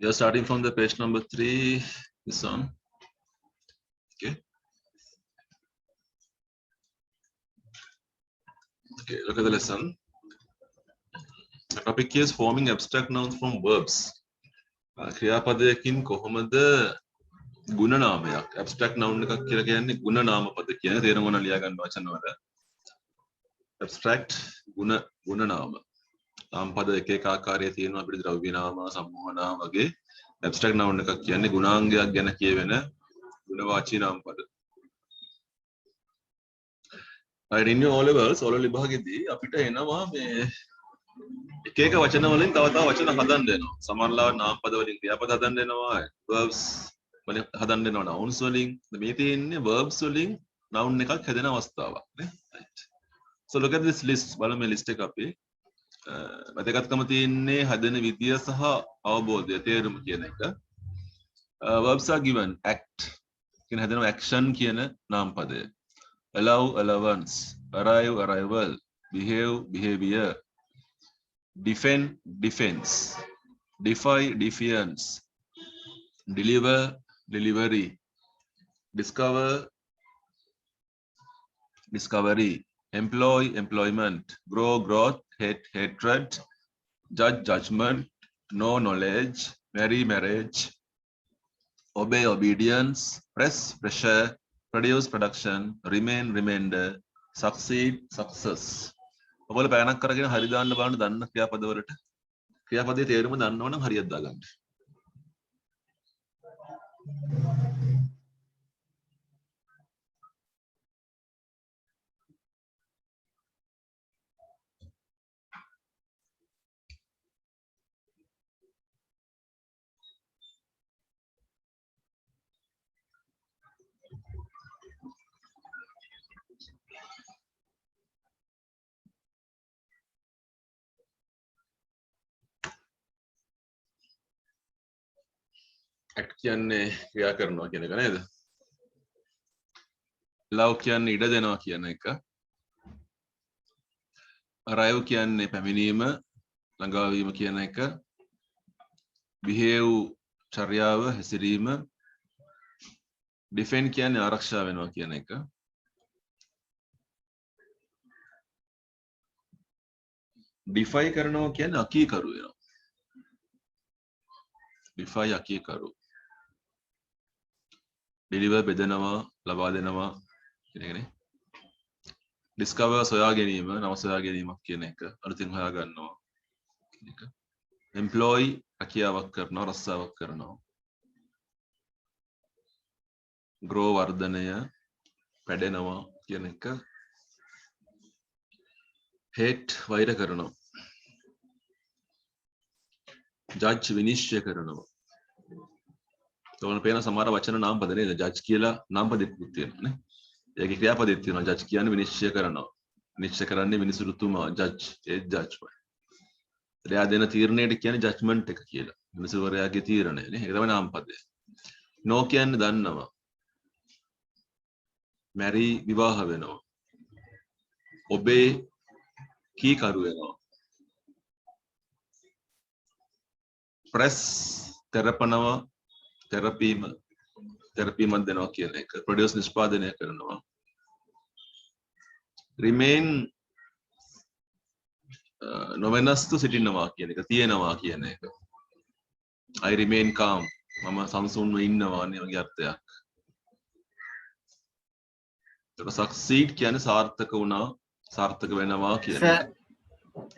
We are starting from the page number 3. This one. Okay. Okay, look at the lesson. The topic is forming abstract nouns from verbs. ක්‍රියාපදයකින් කොහොමද ගුණ නාමයක් abstract noun එකක් කියලා කියන්නේ ගුණ නාම පද කියන තේරුම ගන්න ලියා ගන්න වචන වල abstract ගුණ නාම නාම පද එක එක ආකාරයේ තියෙනවා අපිට ද්‍රව්‍ය නාම සමූහ නාම වගේ abstract noun එකක් කියන්නේ ගුණාංගයක් ගැන කියවෙන ගුණවාචී නාම පද. right in your O levels O level විභාගෙදී අපිට එනවා මේ එක එක වචන වලින් තව තව වචන හදන්න වෙනවා. සමහරවිට නාම පද වලින් ක්‍රියාපද හදන්න වෙනවා. verbs වලින් හදන්න වෙනවා nouns වලින්. මේ තියෙන්නේ verbs වලින් noun එකක් හැදෙන අවස්ථාවක් නේ. right. So look at this list. බලමු මේ list එක අපි. වැදගත්කම තියෙන්නේ හදන විදිය සහ අවබෝධය තේරුම කියන එක. Verbs are given act කියන හදන action කියන නාම පදය. Allow allowance, arrive arrival, behave behavior, defend defense, defy defiance, deliver delivery, discover discovery, employ employment, grow growth, hate hatred, judge judgment, know knowledge, marry marriage, obey obedience, press pressure, produce production, remain remainder, succeed success. ඔයගොල්ලෝ පැනක් කරගෙන හරි දාන්න බලන්න දන්න ක්‍රියාපද වලට ක්‍රියාපදයේ තේරුම දන්නවනම් හරියට දාගන්න. act කියන්නේ ක්‍රියා කරනවා කියන එක නේද? allow කියන්නේ ඉඩ දෙනවා කියන එක. arrive කියන්නේ පැමිණීම, ළඟාවීම කියන එක. behave චර්යාව, හැසිරීම. defend කියන්නේ ආරක්ෂා වෙනවා කියන එක. defy කරනවා කියන්නේ අකීකරු වෙනවා. defy අකීකරු. deliver බෙදනවා, ලබා දෙනවා කියන එකනේ. discover සොයා ගැනීම, නව සොයා ගැනීමක් කියන එක. අලුතින් හොයා ගන්නවා කියන එක. employ රැකියාවක් කරනවා, රස්සාවක් කරනවා. grow වර්ධනය, වැඩෙනවා කියන එක. hate වෛර කරනවා. judge විනිශ්චය කරනවා. ඔයාලට පේන සමහර වචන නාම පද නේද? judge කියලා නාම පදෙකුත් තියෙනවා නේ. ඒකේ ක්‍රියාපදෙත් තියෙනවා. judge කියන්නේ විනිශ්චය කරනවා. විනිශ්චය කරන්නේ මිනිසුරුතුමා judge ඒ judge වයි. එයා දෙන තීරණයට කියන්නේ judgment එක කියලා. මිනිසුවරයාගේ තීරණය නේ. ඒක තමයි නාම පදය. no කියන්නේ දන්නවා. marry විවාහ වෙනවා. obey කීකරු වෙනවා. press තෙරපනවා, තෙරපීමක් දෙනවා කියන එක. produce නිෂ්පාදනය කරනවා. remain නොවෙනස්ව සිටිනවා කියන එක, තියෙනවා කියන එක. I remain calm. මම සංසුන්ව ඉන්නවා නේ වගේ අර්ථයක්. ඒක succeed කියන්නේ සාර්ථක වුණා, සාර්ථක වෙනවා කියන එක. Sir,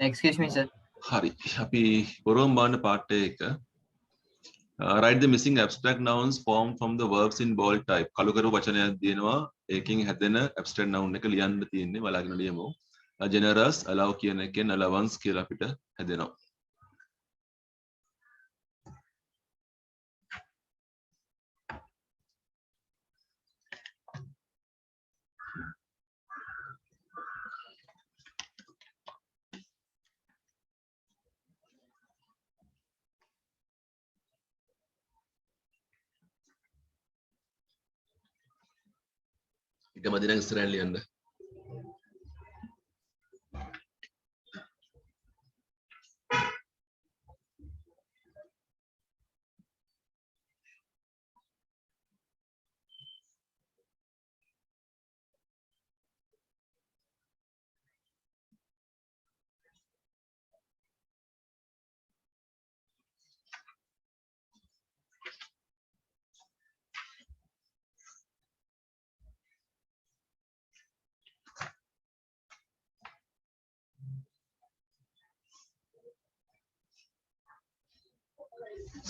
excuse me sir. හරි. අපි පොරොම් බාන්න පාඩේ එක. Write the missing abstract nouns formed from the verbs in bold type. කළු කරු වචනයක් දෙනවා. ඒකෙන් හැදෙන abstract noun එක ලියන්න තියෙන්නේ. බලාගෙන ලියමු. generous allow කියන එකෙන් allowance කියලා අපිට හැදෙනවා. ඉතම දින ඉස්සරහින් ලියන්න.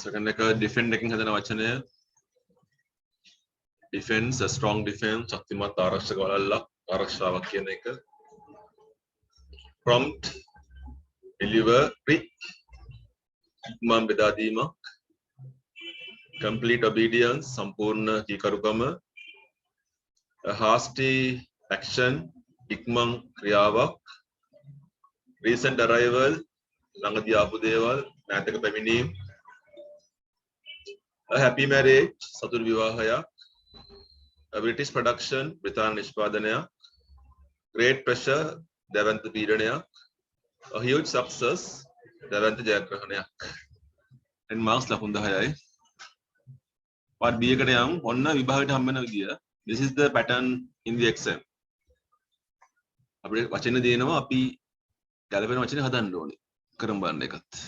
Second එක defend එකකින් හදන වචනය defense, a strong defense, ශක්තිමත් ආරක්ෂක වළල්ලක්, ආරක්ෂාවක් කියන එක. Prompt, delivery, ඉක්මන් බෙදා දීමක්. Complete obedience, සම්පූර්ණ කීකරුකම. A hasty action, ඉක්මන් ක්‍රියාවක්. Recent arrival, ළඟදී ආපු දේවල්, මෑතක පැමිණීම්. A happy marriage, සතුරු විවාහයක්. A British production, බ්‍රිතාන්‍ය නිෂ්පාදනයක්. Great pressure, දැවැන්ත පීඩනයක්. A huge success, දැවැන්ත ජයග්‍රහණයක්. 10 marks ලකුණු 10යි. part B එකට යමු. ඔන්න විභාගයට හම්බ වෙන විදිය. This is the pattern in the exam. අපිට වචන දෙනවා අපි ගැලපෙන වචනේ හදන්න ඕනේ. කරමු බලන්න එකත්.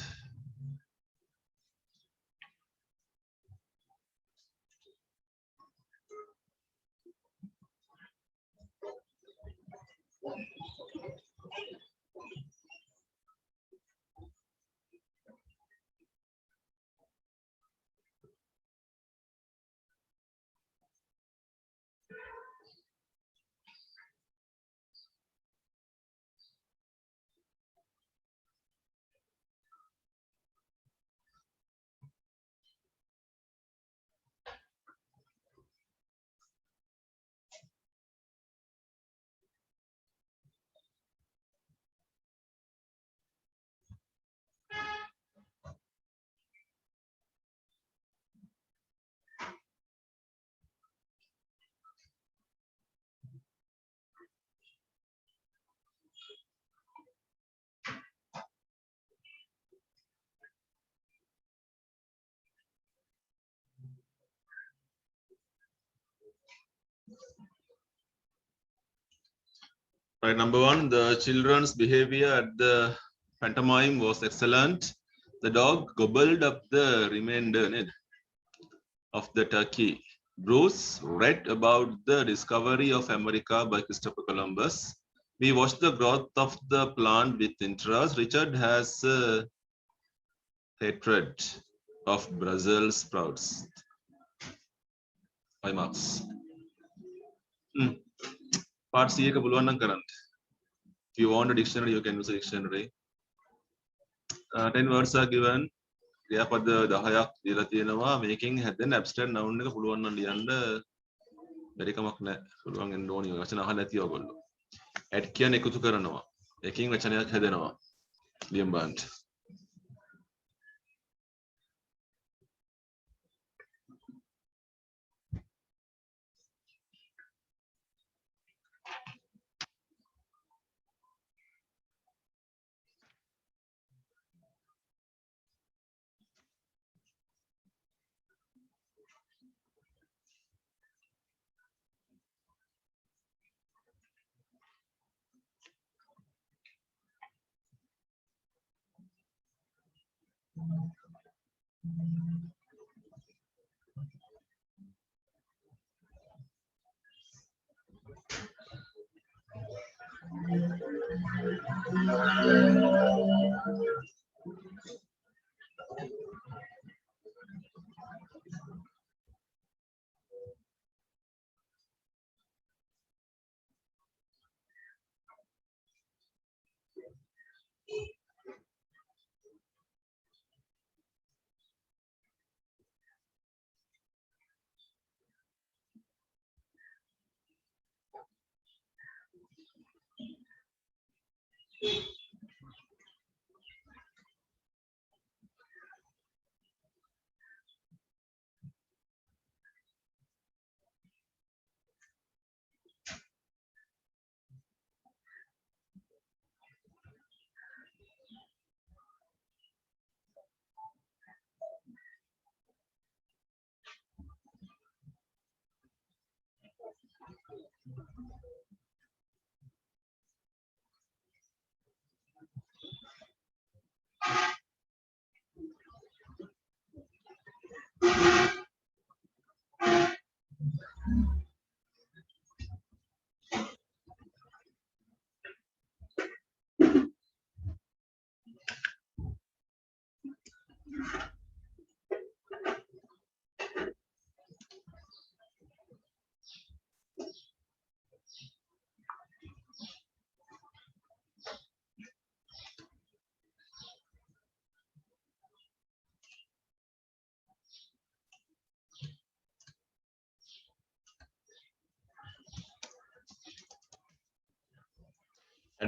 Right, number 1, the children's behavior at the pantomime was excellent. The dog gobbled up the remainder of the turkey. Bruce read about the discovery of America by Christopher Columbus. We watched the growth of the plant with interest. Richard has hatred of Brussels sprouts. 5 marks. Part C එක පුළුවන් නම් කරන්න. If you want a dictionary, you can use a dictionary. 10 words are given. ක්‍රියාපද 10ක් දීලා තියෙනවා. මේකෙන් හැදෙන abstract noun එක පුළුවන් නම් ලියන්න බැරි කමක් නැහැ. පුළුවන් වෙන්න ඕනි. වචන අහලා නැති ඔයගොල්ලෝ. add කියන්නේ එකතු කරනවා. එකකින් වචනයක් හැදෙනවා. ලියන්න බලන්න.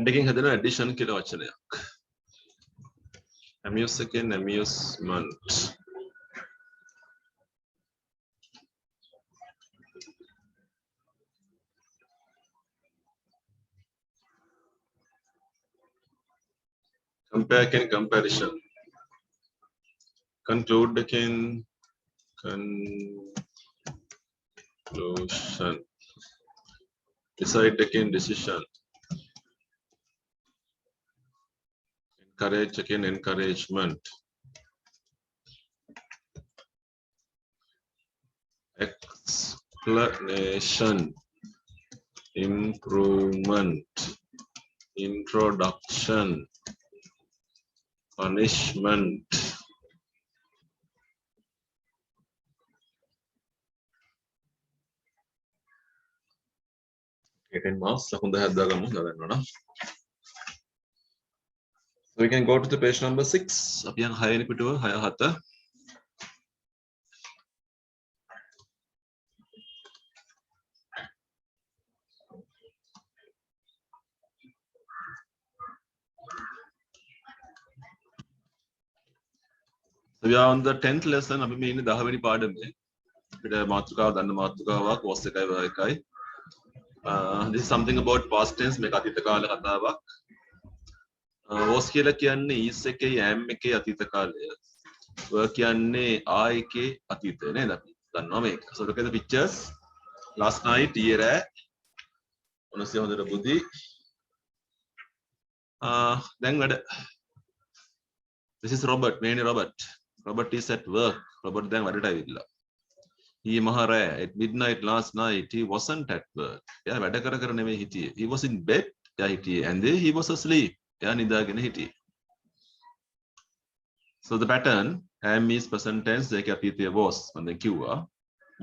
එකකින් හදන addition කියලා වචනයක්. amuse එකෙන් amusement. compare එකෙන් comparison. conclude එකෙන් conclusion. decide again decision. Encourage again encouragement. Explanation. Improvement. Introduction. Punishment. Ten marks. So we can go to the page number 6. අපි යන 6 වෙනි පිටුව 6 7. So we are on the 10th lesson. අපි මේ ඉන්නේ 10 වෙනි පාඩමේ. අපිට මාතෘකාව දන්න මාතෘකාවක් was එකයි were එකයි. This is something about past tense මේක අතීත කාල කතාවක්. was කියලා කියන්නේ is එකේ am එකේ අතීත කාලය. were කියන්නේ are එකේ අතීතය නේද අපි දන්නවා මේක. So look at the pictures. Last night ඊයේ රෑ මොනසේ හොඳට බුදි. දැන් වැඩ. This is Robert, mainly Robert. Robert is at work. Robert දැන් වැඩට ඇවිල්ලා. ඊයේ මහ රෑ at midnight last night he wasn't at work. එයා වැඩ කර නෙමෙයි හිටියේ. He was in bed. එයා හිටියේ and then he was asleep. එයා නිදාගෙන හිටියේ. So the pattern am is present tense ඒකේ අතීතය was මම දැන් කිව්වා.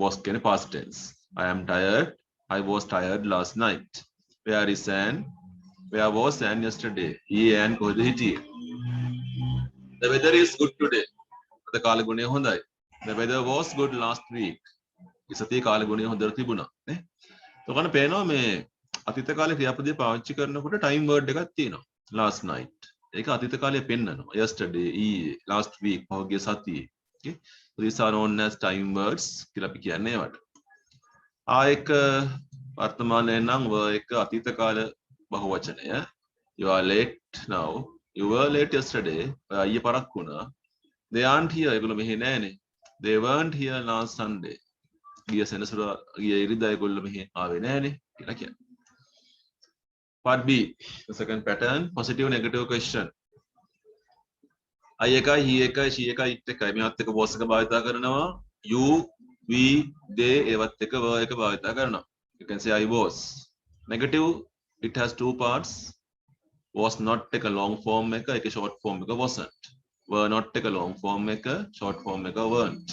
was කියන්නේ past tense. I am tired. I was tired last night. Where is Anne? Where was Anne yesterday? ඊයේ Anne කොහෙද හිටියේ? The weather is good today. අද කාලගුණය හොඳයි. The weather was good last week. ඉසතේ කාලගුණය හොඳට තිබුණා නේ. ඔකන පේනවා මේ අතීත කාලේ ක්‍රියාපදයේ පාවිච්චි කරනකොට time word එකක් තියෙනවා. Last night. ඒක අතීත කාලය පෙන්නනවා. Yesterday, last week, පහුගිය සතියේ. Okay. So these are known as time words කියලා අපි කියන්නේ ඒවට. ආයක වර්තමානයේ නම් were එක අතීත කාල බහුවචනය. You are late now. You were late yesterday. ඊයේ පරක් වුණා. They aren't here. ඒගොල්ලෝ මෙහි නෑනේ. They weren't here last Sunday. ගිය සෙනසුරා ගිය ඉරිදා ඒගොල්ලෝ මෙහි ආවේ නෑනේ කියලා කියන්නේ. Part B, the second pattern, positive negative question. I එකයි, he එකයි, she එකයි, it එකයි. මේවත් එක was එක භාවිතා කරනවා. You, we, they ඒවත් එක were එක භාවිතා කරනවා. You can say I was. Negative, it has two parts. Was not take a long form එක, එක short form එක wasn't. Were not take a long form එක, short form එක weren't.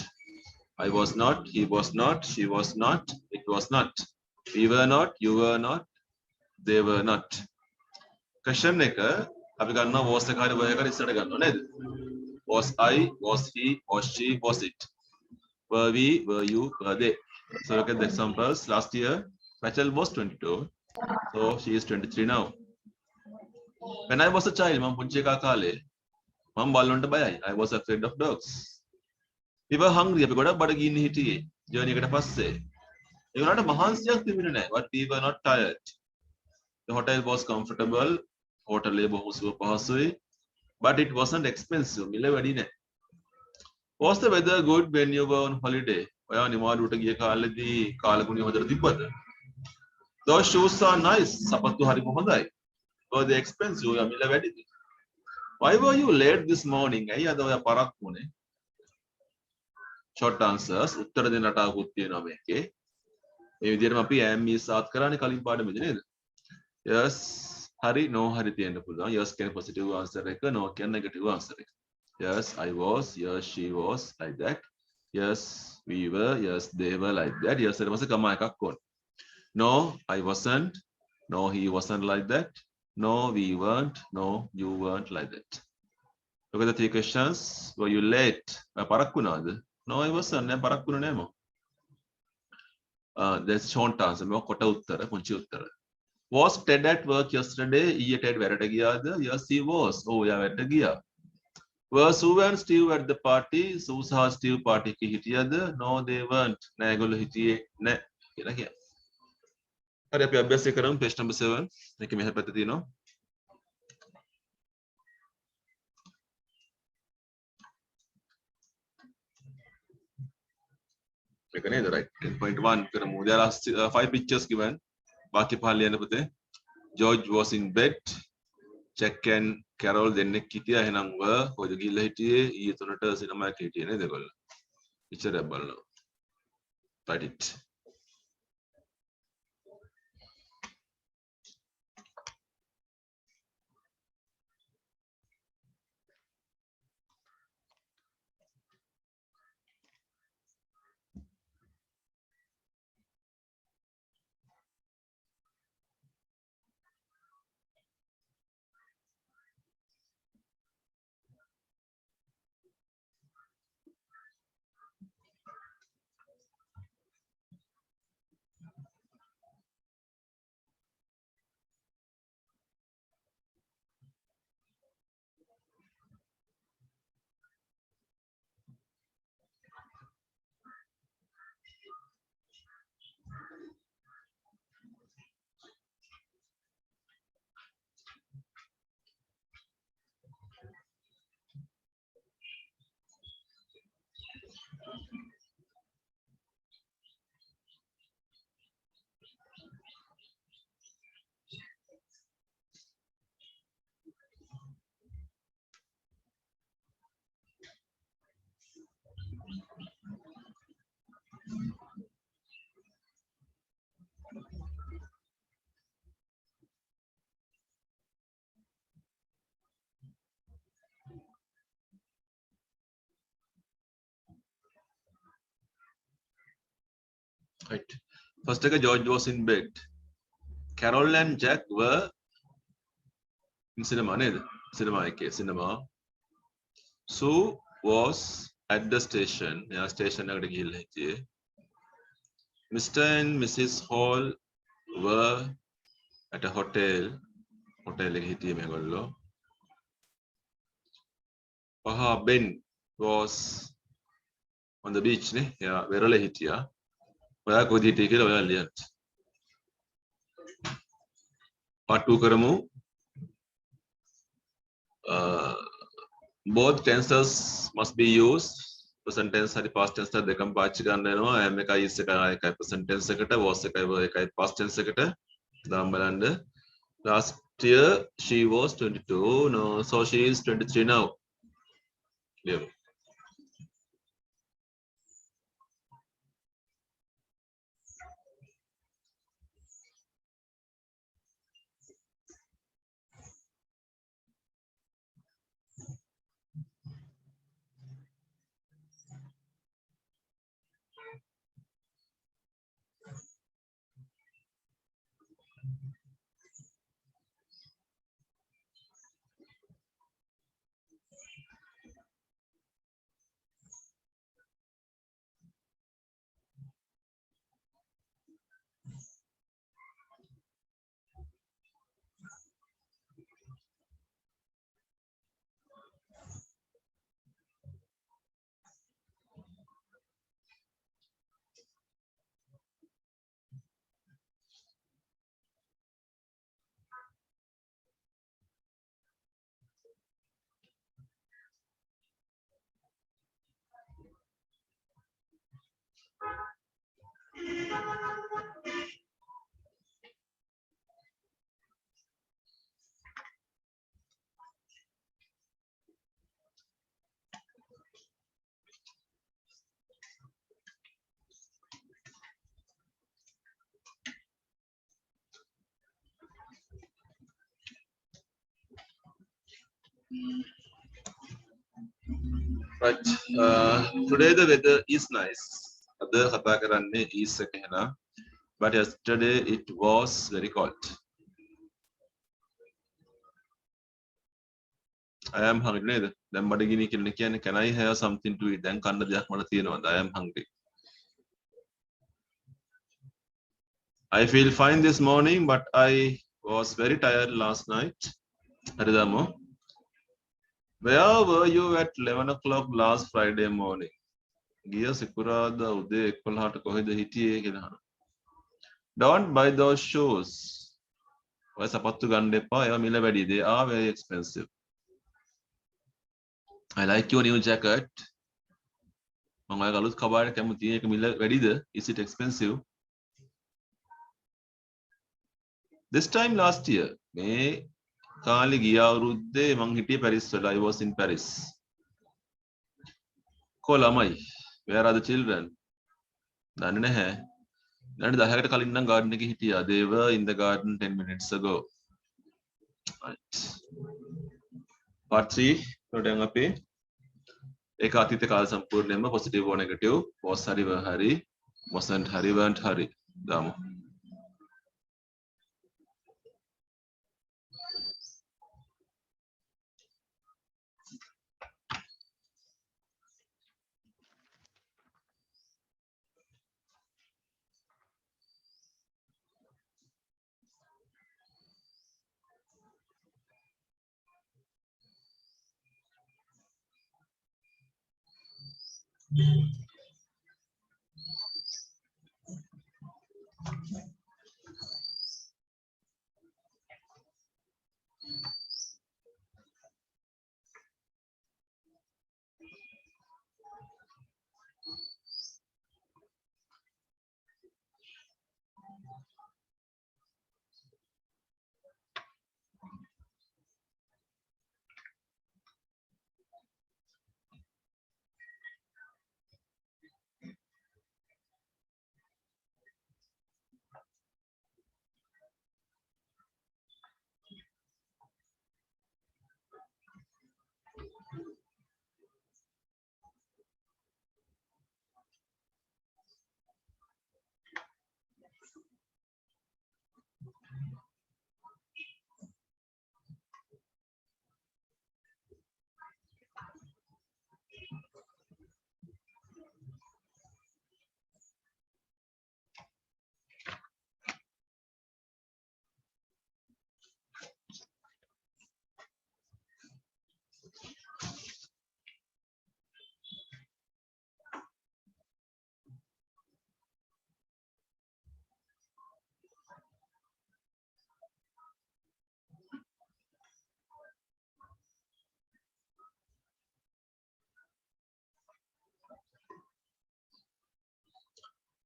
I was not, he was not, she was not, it was not. We were not, you were not. They were not. Question එක අපි ගන්නවා was එක හරි were එක ඉස්සරට ගන්නවා නේද? Was I, was he, was she, was it? Were we, were you, were they? So look at the examples. Last year, Rachel was 22. So she is 23 now. When I was a child, මම පුංචි එකා කාලේ මම බල්ලොන්ට බයයි. I was afraid of dogs. We were hungry. අපි ගොඩක් බඩගින්න හිටියේ. ජර්නි එකට පස්සේ. ඒ වුණාට මහන්සියක් තිබුණේ නැහැ. But we were not tired. The hotel was comfortable. Hotel බොහොම සුව පහසුයි. But it wasn't expensive. මිල වැඩි නෑ. Was the weather good when you were on holiday? ඔයා නිවාඩුවට ගිය කාලෙදී කාලගුණය හොඳට තිබ්බද? Those shoes are nice. සපත්තු හරිම හොඳයි. Were they expensive? ඔයා මිල වැඩිද? Why were you late this morning? ඇයි අද ඔයා පරක් වුණේ? Short answers. උත්තර දෙන්න රටාවකුත් තියෙනවා මේකේ. මේ විදිහටම අපි am is start කරානේ කලින් පාඩමේදී නේද? Yes, hari, no, hari තියෙන්න පුළුවන්. Yes කියන්නේ positive answer එක, no කියන්නේ negative answer එක. Yes, I was, yes, she was, like that. Yes, we were, yes, they were, like that. Yes, ඊට පස්සේ කමා එකක් ඕන. No, I wasn't. No, he wasn't like that. No, we weren't. No, you weren't like that. Look at the three questions. Were you late? පරක් වුණාද? No, I wasn't. නෑ පරක් වුණේ නෑ මම. That's short answer. මේක කොට උත්තර, පුංචි උත්තර. Was Ted at work yesterday? ඊයේ Ted වැඩට ගියාද? Yes, he was. ඔව් එයා වැඩට ගියා. Were Sue and Steve at the party? Sue සහ Steve party එකේ හිටියද? No, they weren't. නෑ ඒගොල්ලෝ හිටියේ නෑ කියලා කියනවා. හරි අපි අභ්‍යාසය කරමු page number 7. මේක මෙහෙ පැත්තේ තියෙනවා. මේක නේද right 10.1 කරමු. There are 5 pictures given. बाकी පහල ලියන්න පුතේ. George was in bed. Jack and Carol දෙන්නෙක් හිටියා. එහෙනම් කොහෙද ගිහිල්ලා හිටියේ? ඊයේ 3ට සිනමා එකේ හිටියේ නේද ඒගොල්ලෝ? picture එක බලනවා. Write it. Right. First එක George was in bed. Carol and Jack were in cinema නේද? cinema එකේ cinema. Sue was at the station. එයා station එකට ගිහිල්ලා හිටියේ. Mr. and Mrs. Hall were at a hotel. hotel එකේ හිටියේ මේගොල්ලෝ. Ben was on the beach නේ. එයා වෙරළ හිටියා. ඔයා කොහෙද හිටියේ කියලා ඔයා ලියන්න. part 2 කරමු. Both tenses must be used. Present tense හරි past tense හරි දෙකම පාවිච්චි කරන්න වෙනවා. am එකයි is එකයි present tense එකට, was එකයි past tense එකට. දාන්න බලන්න. Last year she was 22. No, so she is 23 now. Yeah. Right. Today the weather is nice. අද කතා කරන්නේ is එක එහෙනම්. But yesterday it was very cold. I am hungry නේද? දැන් බඩගිනි කියලා කියන්නේ can I have something to eat? දැන් කන්න දෙයක් මට තියෙනවද? I am hungry. I feel fine this morning, but I was very tired last night. Haridamo, where were you at 11 o'clock last Friday morning? ගිය සිකුරාදා උදේ 11ට කොහෙද හිටියේ කියලා අහනවා. Don't buy those shoes. ඔය සපත්තු ගන්න එපා. ඒවා මිල වැඩි. They are very expensive. I like your new jacket. මම ඔය ගලුත් කබායට කැමතියි. ඒක මිල වැඩිද? Is it expensive? This time last year, මේ කාලේ ගිය අවුරුද්දේ මං හිටියේ පැරිස් වල. I was in Paris. කො ළමයි? Where are the children? දන්නේ නැහැ. දැන් 10කට කලින් නම් garden එකේ හිටියා. They were in the garden 10 minutes ago. Right. Part 3 වලට අපි ඒක අතීත කාල සම්පූර්ණයෙන්ම positive or negative was hari were hari wasn't hari weren't hari දාමු.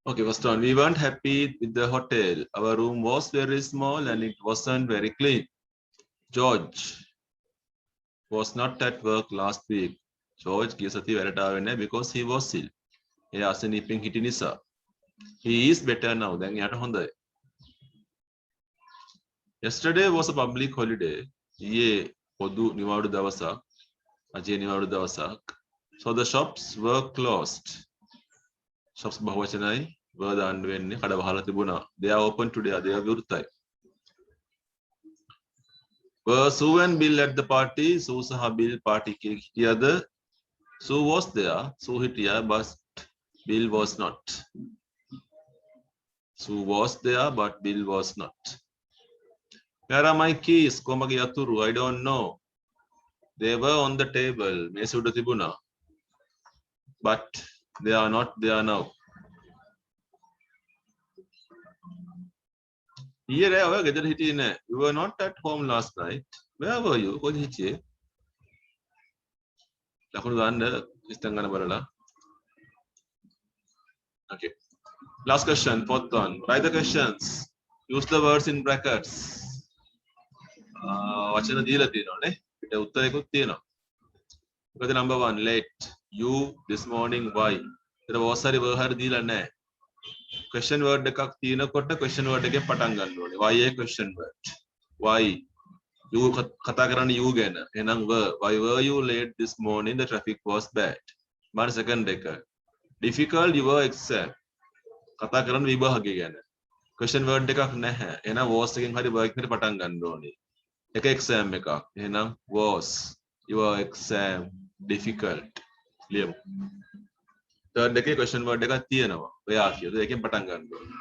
Okay, first one. We weren't happy with the hotel. Our room was very small and it wasn't very clean. George was not at work last week. George ගිය සතියේ වැඩට ආවේ නැහැ because he was ill. එයා අසනීපෙන් හිටි නිසා. He is better now. දැන් එයාට හොඳයි. Yesterday was a public holiday. ඊයේ පොදු නිවාඩු දවසක්. අජේ නිවාඩු දවසක්. So the shops were closed. Shops බහුවචනයි were දාන්න වෙන්නේ කඩ වහලා තිබුණා. They are open today. they are විවෘතයි. Were Sue and Bill at the party? Sue සහ Bill party එකේ හිටියද? Sue was there. Sue හිටියා but Bill was not. Sue was there but Bill was not. Where are my keys? කොමගේ යතුරු? I don't know. They were on the table. මේස උඩ තිබුණා. But they are not there now. Here ඔය ගෙදර හිටියේ නෑ. You were not at home last night. Where were you? කොහෙද හිටියේ? ලකුණු දාන්න ඉස්තන් ගන්න බලලා. Okay. Last question, fourth one. Write the questions. Use the words in brackets. වචන දීලා තියෙනවා නේ. පිට උත්තරයකුත් තියෙනවා. මොකද number 1 late. You this morning why? ඊට was hari were hari දීලා නැහැ. Question word එකක් තියෙනකොට question word එකෙන් පටන් ගන්න ඕනේ. Why a question word? Why? You කතා කරන්නේ you ගැන. එහෙනම් were. Why were you late this morning? The traffic was bad. මාර second එක. Difficult your exam. කතා කරන්නේ විභාගය ගැන. Question word එකක් නැහැ. එහෙනම් was එකෙන් හරි work එකට පටන් ගන්න ඕනේ. එක exam එකක්. එහෙනම් was your exam difficult. ලියමු. third එකේ question word එකක් තියෙනවා. ඔයා කියද ඒකෙන් පටන් ගන්න ඕනේ.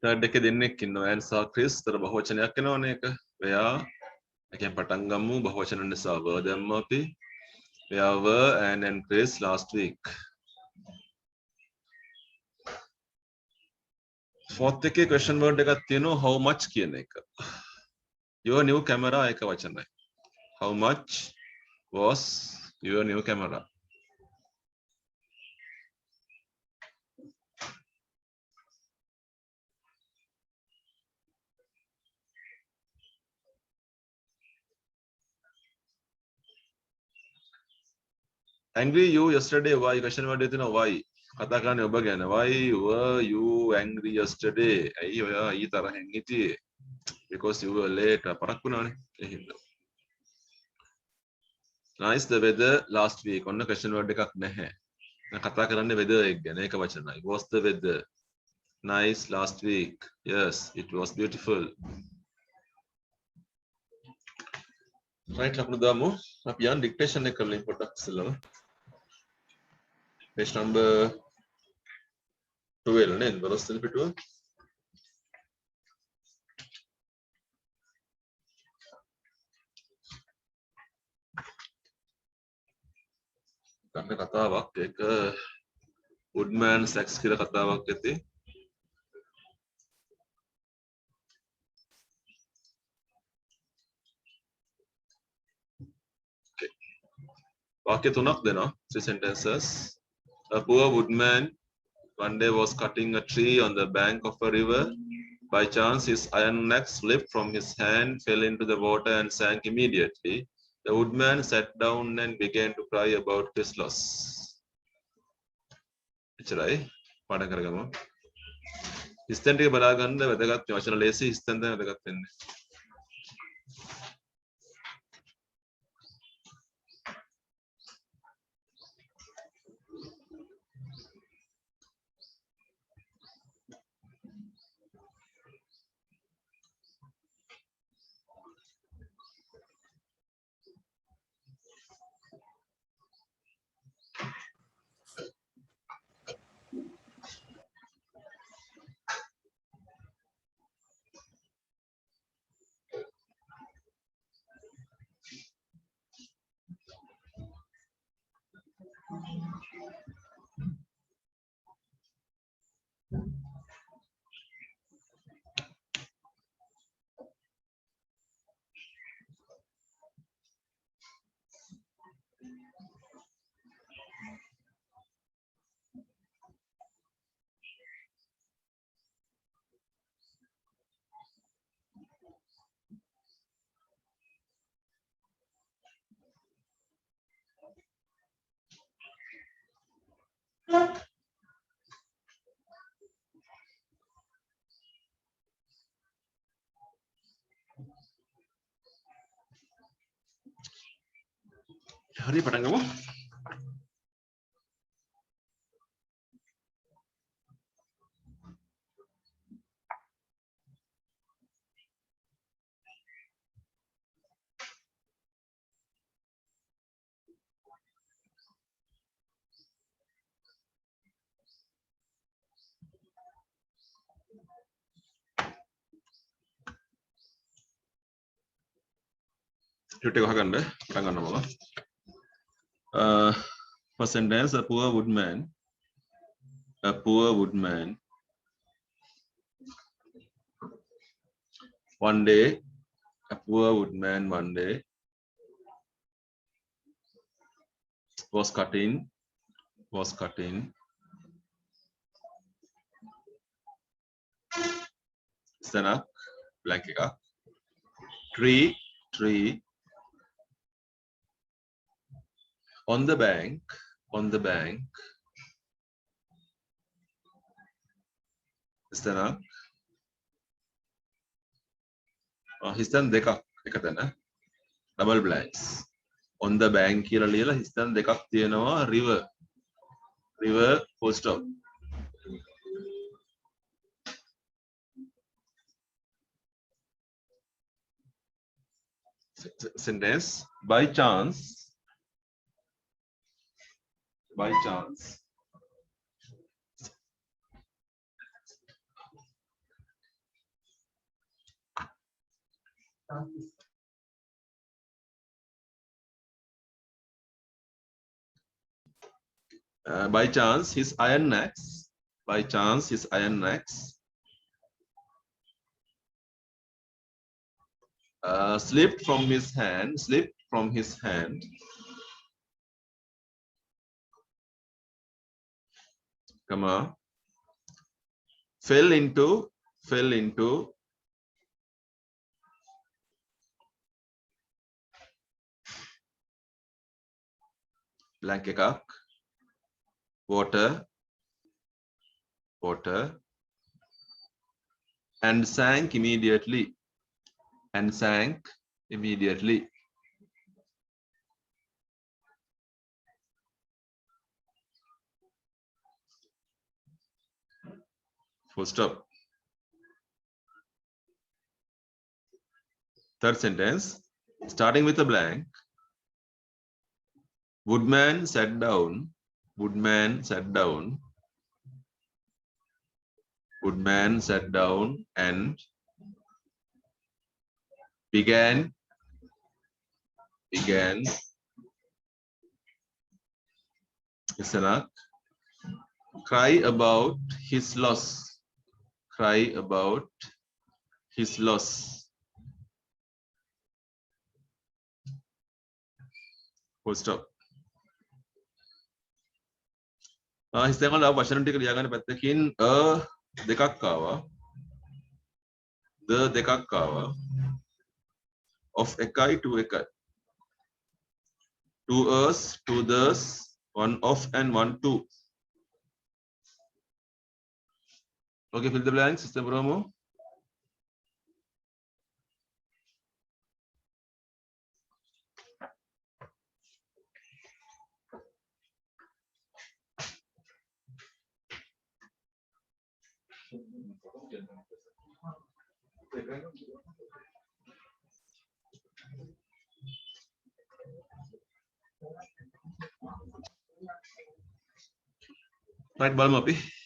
third එකේ දෙන්නෙක් ඉන්නවා Anne සහ Chris. තර බහුවචනයක් එනවනේ එක. where එකෙන් පටන් ගමු බහුවචන නිසා were දැම්මා අපි. where were Anne and Chris last week. fourth එකේ question word එකක් තියෙනවා how much කියන එක. your new camera එක වචනයි. how much was your new camera? angry you yesterday why question word එක තියෙනවා why කතා කරන්නේ ඔබ ගැන why were you angry yesterday ඇයි ඔයා ඊ තරහෙන් හිටියේ because you were late පරක් වුණානේ ඒ හින්දා nice the weather last week ඔන්න question word එකක් නැහැ දැන් කතා කරන්නේ weather එක ගැන ඒක වචනයි was the weather nice last week yes it was beautiful right ලකුණු දාමු අපි යන් dictation එක කරලා පොඩ්ඩක් ඉස්සෙල්ලාම page number 12 නේද 12 වෙනි පිටුව ගන්න කතාවක් ඒක woodman sex කියලා කතාවක් ඇති වාක්‍ය තුනක් දෙනවා three sentences a poor woodman one day was cutting a tree on the bank of a river by chance his iron axe slipped from his hand fell into the water and sank immediately the woodman sat down and began to cry about his loss එච්චරයි පාඩම් කරගමු හිස්තැන් ටික බලා ගන්න වැදගත් වචන ලේසි හිස්තැන් තමයි වැදගත් වෙන්නේ හරි පටන් ගමු ටියුට් එක වහගන්න පටන් ගන්නවා first sentence a poor woodman one day a poor woodman one day was cutting senak blank එක tree on the bank ඉස්සරහ හිස්තැන් දෙකක් එක තැන double blanks on the bank කියලා ලියලා හිස්තැන් දෙකක් තියෙනවා river full stop sentence by chance By chance, his iron axe. By chance, his iron axe slipped from his hand. Slipped from his hand. Comma. Fell into. Blank එකක්. Water. And sank immediately. Full stop. Third sentence, starting with a blank. Woodman sat down. And began listener, cry about his loss. Full stop. හිතෙන් වල වචන ටික ලියා ගන්න පැත්තකින් දෙකක් ආවා. the දෙකක් ආවා. of එකයි to එකයි. to us, to thus, one of and one to. Okay, fill the blanks, Sister Bromo. Right, බලමු අපි.